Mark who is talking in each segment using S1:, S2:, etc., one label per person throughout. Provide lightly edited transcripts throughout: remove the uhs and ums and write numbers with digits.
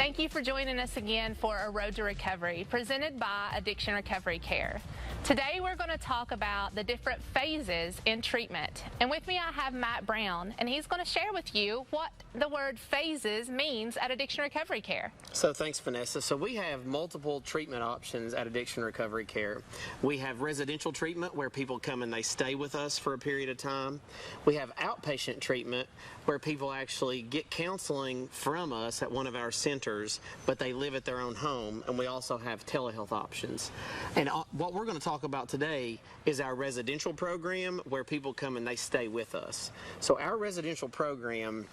S1: Thank you for joining us again for A Road to Recovery, presented by Addiction Recovery Care. Today we're going to talk about the different phases in treatment. And with me I have Matt Brown, and he's going to share with you what the word phases means at Addiction Recovery Care.
S2: So thanks, Vanessa. So we have multiple treatment options at Addiction Recovery Care. We have residential treatment where people come and they stay with us for a period of time. We have outpatient treatment where people actually get counseling from us at one of our centers, but they live at their own home. And we also have telehealth options. And what we're going to talk about today is our residential program where people come and they stay with us. So our residential program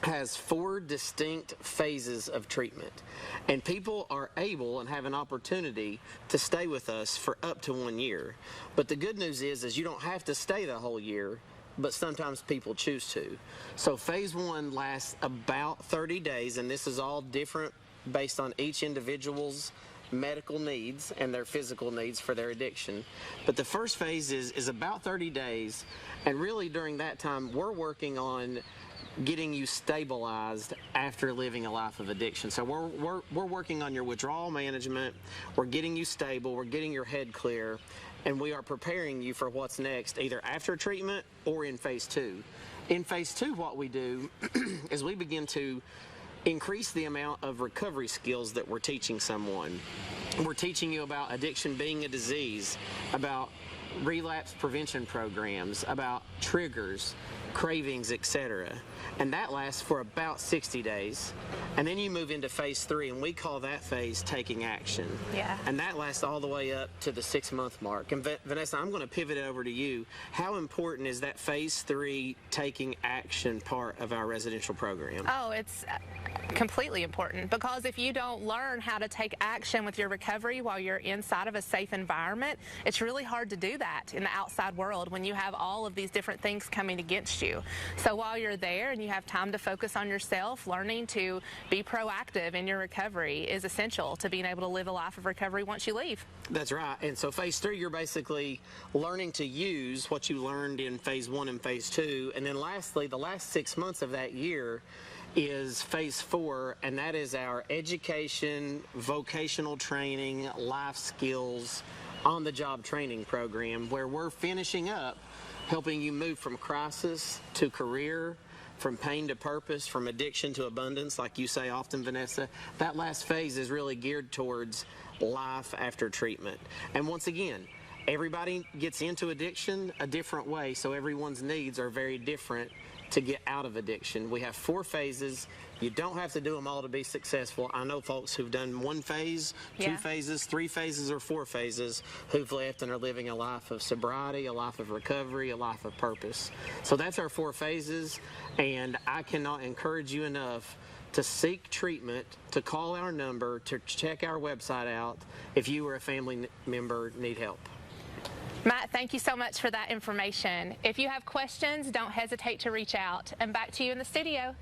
S2: has 4 distinct phases of treatment, and people are able and have an opportunity to stay with us for up to 1 year. But the good news is you don't have to stay the whole year, but sometimes people choose to. So phase 1 lasts about 30 days, and this is all different based on each individual's medical needs and their physical needs for their addiction. But the first phase is about 30 days, and really during that time we're working on getting you stabilized after living a life of addiction. So we're working on your withdrawal management, we're getting you stable, we're getting your head clear, and we are preparing you for what's next, either after treatment or in phase 2. In phase 2, what we do is we begin to increase the amount of recovery skills that we're teaching someone. We're teaching you about addiction being a disease, about relapse prevention programs, about triggers, cravings, etc. And that lasts for about 60 days. And then you move into phase 3, and we call that phase taking action.
S1: Yeah.
S2: And that lasts all the way up to the 6-month mark. And Vanessa, I'm going to pivot it over to you. How important is that phase 3 taking action part of our residential program?
S1: Oh, it's completely important, because if you don't learn how to take action with your recovery while you're inside of a safe environment, it's really hard to do that in the outside world when you have all of these different things coming against you. So while you're there and you have time to focus on yourself, learning to be proactive in your recovery is essential to being able to live a life of recovery once you leave.
S2: That's right. And so phase 3, you're basically learning to use what you learned in phase 1 and phase 2. And then lastly, the last 6 months of that year is phase 4, and that is our education, vocational training, life skills, on-the-job training program, where we're finishing up helping you move from crisis to career, from pain to purpose, from addiction to abundance, like you say often, Vanessa. That last phase is really geared towards life after treatment. And once again, everybody gets into addiction a different way, so everyone's needs are very different to get out of addiction. We have 4 phases. You don't have to do them all to be successful. I know folks who've done 1 phase, 2 phases, 3 phases, or 4 phases who've left and are living a life of sobriety, a life of recovery, a life of purpose. So that's our 4 phases, and I cannot encourage you enough to seek treatment, to call our number, to check our website out if you or a family member need help.
S1: Matt, thank you so much for that information. If you have questions, don't hesitate to reach out. And back to you in the studio.